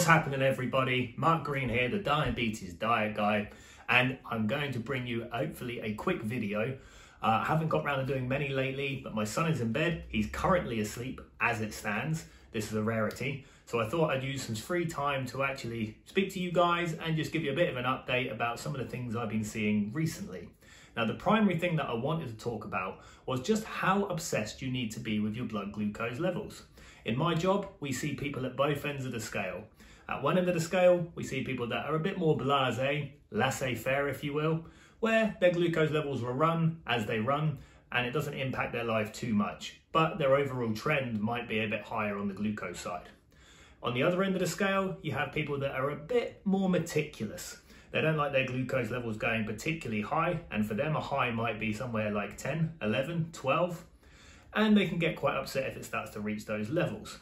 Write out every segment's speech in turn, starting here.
What's happening, everybody? Mark Green here, the Diabetes Diet Guy, and I'm going to bring you hopefully a quick video. I haven't got around to doing many lately, but my son is in bed. He's currently asleep as it stands. This is a rarity. So I thought I'd use some free time to actually speak to you guys and just give you a bit of an update about some of the things I've been seeing recently. Now, the primary thing that I wanted to talk about was just how obsessed you need to be with your blood glucose levels. In my job, we see people at both ends of the scale. At one end of the scale, we see people that are a bit more blasé, laissez-faire if you will, where their glucose levels will run as they run and it doesn't impact their life too much, but their overall trend might be a bit higher on the glucose side. On the other end of the scale, you have people that are a bit more meticulous. They don't like their glucose levels going particularly high, and for them a high might be somewhere like 10, 11, 12, and they can get quite upset if it starts to reach those levels.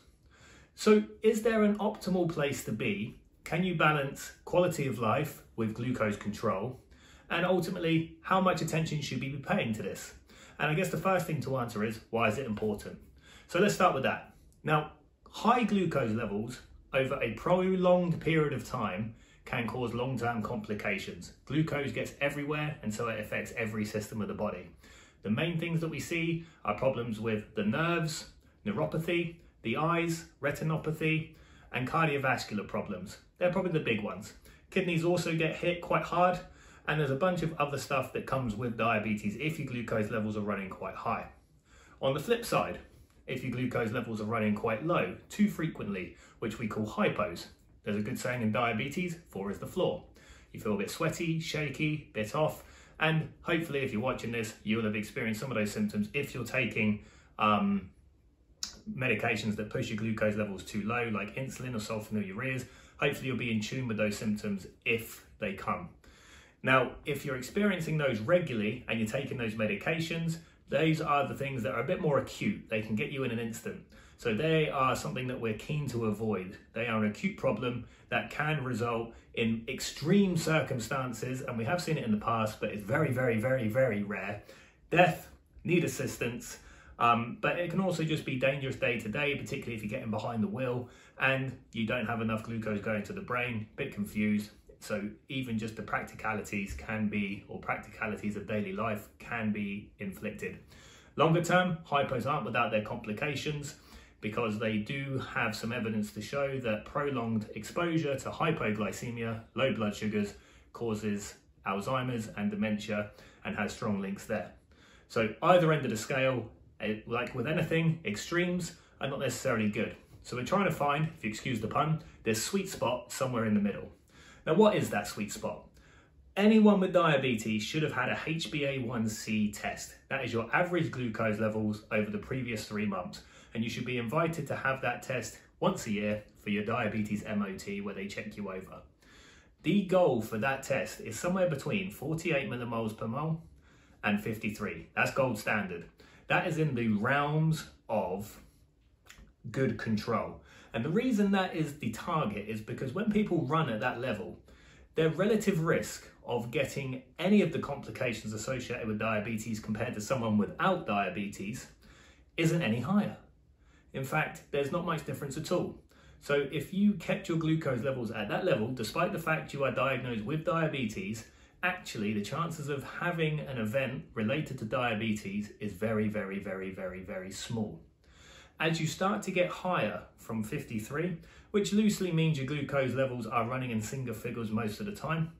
So is there an optimal place to be? Can you balance quality of life with glucose control? And ultimately, how much attention should we be paying to this? And I guess the first thing to answer is, why is it important? So let's start with that. Now, high glucose levels over a prolonged period of time can cause long-term complications. Glucose gets everywhere, and so it affects every system of the body. The main things that we see are problems with the nerves, neuropathy, the eyes, retinopathy, and cardiovascular problems. They're probably the big ones. Kidneys also get hit quite hard, and there's a bunch of other stuff that comes with diabetes if your glucose levels are running quite high. On the flip side, if your glucose levels are running quite low, too frequently, which we call hypos. There's a good saying in diabetes, 4 is the floor. You feel a bit sweaty, shaky, bit off, and hopefully if you're watching this, you'll have experienced some of those symptoms if you're taking medications that push your glucose levels too low, like insulin or sulfonylureas. Hopefully you'll be in tune with those symptoms if they come. Now, if you're experiencing those regularly and you're taking those medications, those are the things that are a bit more acute. They can get you in an instant. So they are something that we're keen to avoid. They are an acute problem that can result in extreme circumstances, and we have seen it in the past, but it's very, very, very, very rare. Death, need assistance, but it can also just be dangerous day to day, particularly if you're getting behind the wheel and you don't have enough glucose going to the brain, a bit confused. So even just the practicalities can be, or practicalities of daily life can be inflicted. Longer term, hypos aren't without their complications, because they do have some evidence to show that prolonged exposure to hypoglycemia, low blood sugars, causes Alzheimer's and dementia and has strong links there. So either end of the scale, like with anything, extremes are not necessarily good. So we're trying to find, if you excuse the pun, this sweet spot somewhere in the middle. Now, what is that sweet spot? Anyone with diabetes should have had a HbA1c test. That is your average glucose levels over the previous 3 months. And you should be invited to have that test once a year for your diabetes MOT, where they check you over. The goal for that test is somewhere between 48 millimoles per mole and 53. That's gold standard. That is in the realms of good control. And the reason that is the target is because when people run at that level, their relative risk of getting any of the complications associated with diabetes compared to someone without diabetes isn't any higher. In fact, there's not much difference at all. So if you kept your glucose levels at that level, despite the fact you are diagnosed with diabetes, actually the chances of having an event related to diabetes is very, very, very, very, very small. As you start to get higher from 53, which loosely means your glucose levels are running in single figures most of the time,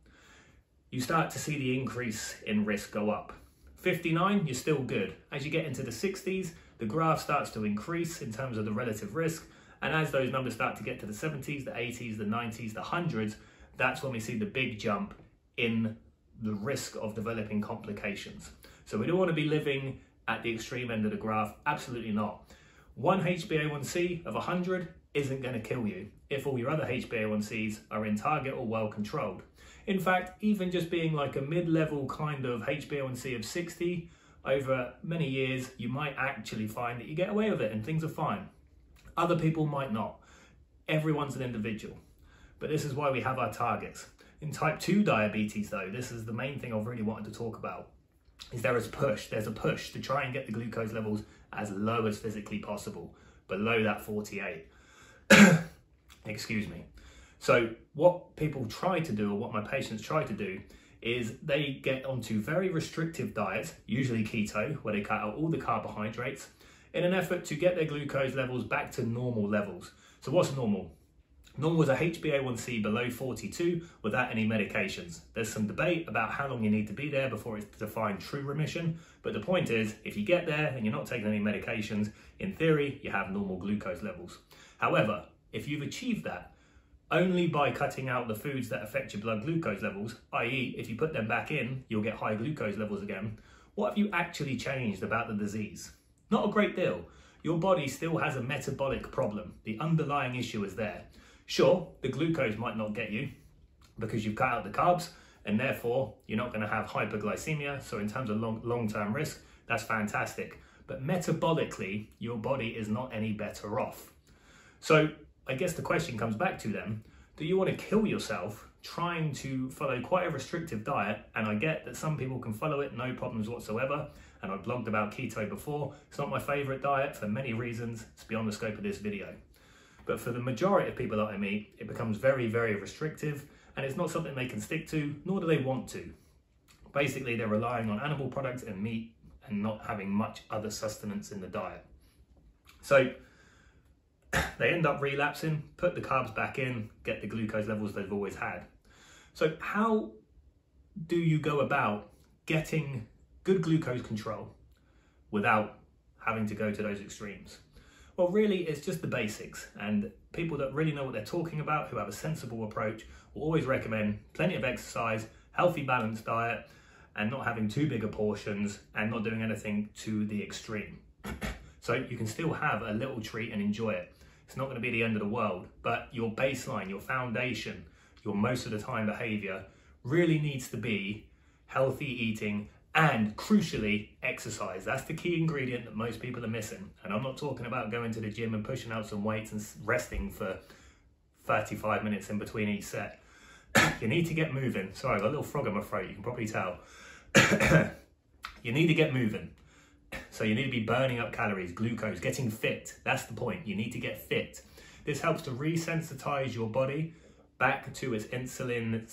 you start to see the increase in risk go up. 59, you're still good. As you get into the 60s, the graph starts to increase in terms of the relative risk. And as those numbers start to get to the 70s, the 80s, the 90s, the 100s, that's when we see the big jump in the risk of developing complications. So we don't want to be living at the extreme end of the graph. Absolutely not. One HbA1c of 100 isn't going to kill you if all your other HbA1cs are in target or well controlled. In fact, even just being like a mid-level kind of HbA1c of 60 over many years, you might actually find that you get away with it and things are fine. Other people might not. Everyone's an individual. But this is why we have our targets. In type 2 diabetes though, this is the main thing I've really wanted to talk about, is there's a push to try and get the glucose levels as low as physically possible, below that 48. Excuse me. So what people try to do, or what my patients try to do, is they get onto very restrictive diets, usually keto, where they cut out all the carbohydrates, in an effort to get their glucose levels back to normal levels. So what's normal? Normal is a HbA1c below 42 without any medications. There's some debate about how long you need to be there before it's defined true remission, but the point is, if you get there and you're not taking any medications, in theory, you have normal glucose levels. However, if you've achieved that only by cutting out the foods that affect your blood glucose levels, i.e. if you put them back in, you'll get high glucose levels again, what have you actually changed about the disease? Not a great deal. Your body still has a metabolic problem. The underlying issue is there. Sure, the glucose might not get you because you've cut out the carbs, and therefore you're not going to have hyperglycemia. So in terms of long-term risk, that's fantastic. But metabolically, your body is not any better off. So I guess the question comes back to them, do you want to kill yourself trying to follow quite a restrictive diet? And I get that some people can follow it, no problems whatsoever. And I've blogged about keto before. It's not my favorite diet for many reasons. It's beyond the scope of this video. But for the majority of people that I meet, it becomes very, very restrictive, and it's not something they can stick to, nor do they want to. Basically, they're relying on animal products and meat and not having much other sustenance in the diet. So they end up relapsing, put the carbs back in, get the glucose levels they've always had. So how do you go about getting good glucose control without having to go to those extremes? Well, really, it's just the basics, and people that really know what they're talking about, who have a sensible approach, will always recommend plenty of exercise, healthy, balanced diet, and not having too big of portions, and not doing anything to the extreme. So you can still have a little treat and enjoy it. It's not going to be the end of the world, but your baseline, your foundation, your most of the time behavior really needs to be healthy eating and, crucially, exercise. That's the key ingredient that most people are missing. And I'm not talking about going to the gym and pushing out some weights and resting for 35 minutes in between each set. You need to get moving. Sorry, I've got a little frog in my throat, you can probably tell. You need to get moving. So you need to be burning up calories, glucose, getting fit. That's the point. You need to get fit. This helps to resensitize your body back to its insulin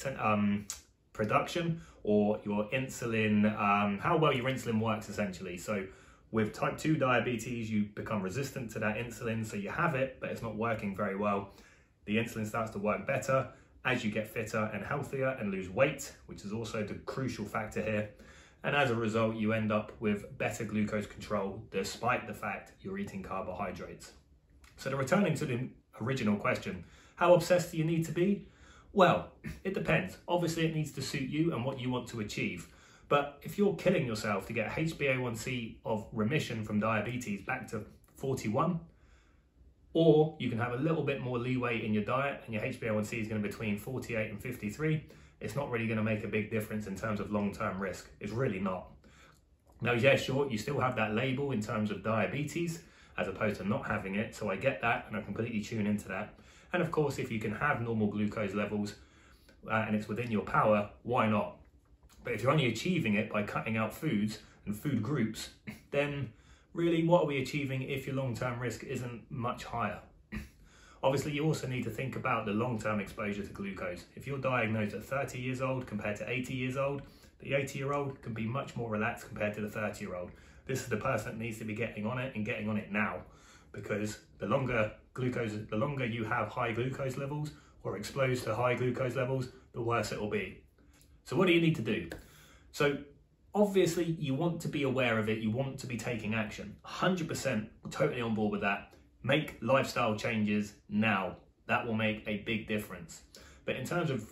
production, or your insulin, how well your insulin works essentially. So with type 2 diabetes, you become resistant to that insulin. So you have it, but it's not working very well. The insulin starts to work better as you get fitter and healthier and lose weight, which is also the crucial factor here. And as a result, you end up with better glucose control, despite the fact you're eating carbohydrates. So returning to the original question, how obsessed do you need to be? Well, it depends. Obviously, it needs to suit you and what you want to achieve. But if you're killing yourself to get HbA1c of remission from diabetes back to 41, or you can have a little bit more leeway in your diet and your HbA1c is going to be between 48 and 53, it's not really going to make a big difference in terms of long-term risk. It's really not. Now, yeah, sure, you still have that label in terms of diabetes as opposed to not having it. So I get that and I completely tune into that. And of course, if you can have normal glucose levels and it's within your power, why not? But if you're only achieving it by cutting out foods and food groups, then really what are we achieving if your long-term risk isn't much higher? Obviously, you also need to think about the long-term exposure to glucose. If you're diagnosed at 30 years old compared to 80 years old, the 80-year-old can be much more relaxed compared to the 30-year-old. This is the person that needs to be getting on it and getting on it now, because the longer you have high glucose levels or exposed to high glucose levels, the worse it will be. So what do you need to do? So obviously you want to be aware of it, you want to be taking action. 100% totally on board with that. Make lifestyle changes now. That will make a big difference. But in terms of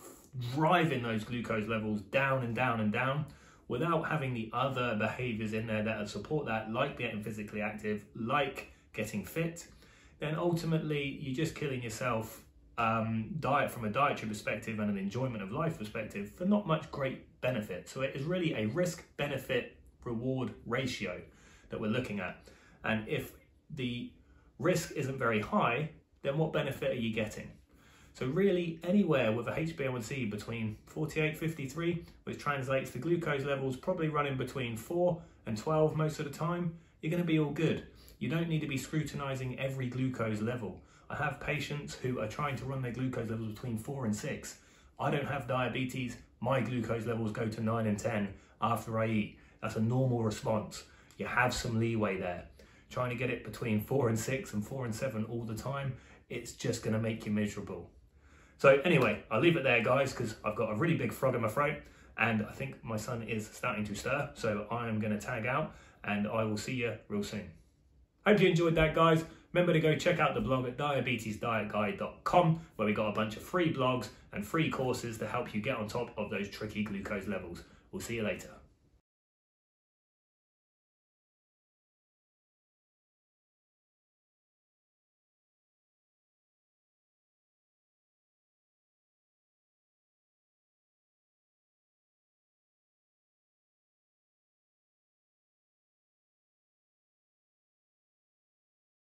driving those glucose levels down and down and down, without having the other behaviors in there that support that, like getting physically active, like getting fit, then ultimately you're just killing yourself diet from a dietary perspective and an enjoyment of life perspective for not much great benefit. So it is really a risk benefit reward ratio that we're looking at. And if the risk isn't very high, then what benefit are you getting? So really anywhere with a HbA1c between 48, 53, which translates to glucose levels probably running between 4 and 12 most of the time, you're going to be all good. You don't need to be scrutinizing every glucose level. I have patients who are trying to run their glucose levels between 4 and 6. I don't have diabetes. My glucose levels go to 9 and 10 after I eat. That's a normal response. You have some leeway there. Trying to get it between 4 and 6 and 4 and 7 all the time, it's just going to make you miserable. So anyway, I'll leave it there, guys, because I've got a really big frog in my throat and I think my son is starting to stir. So I am going to tag out and I will see you real soon. Hope you enjoyed that, guys. Remember to go check out the blog at diabetesdietguide.com, where we got a bunch of free blogs and free courses to help you get on top of those tricky glucose levels. We'll see you later.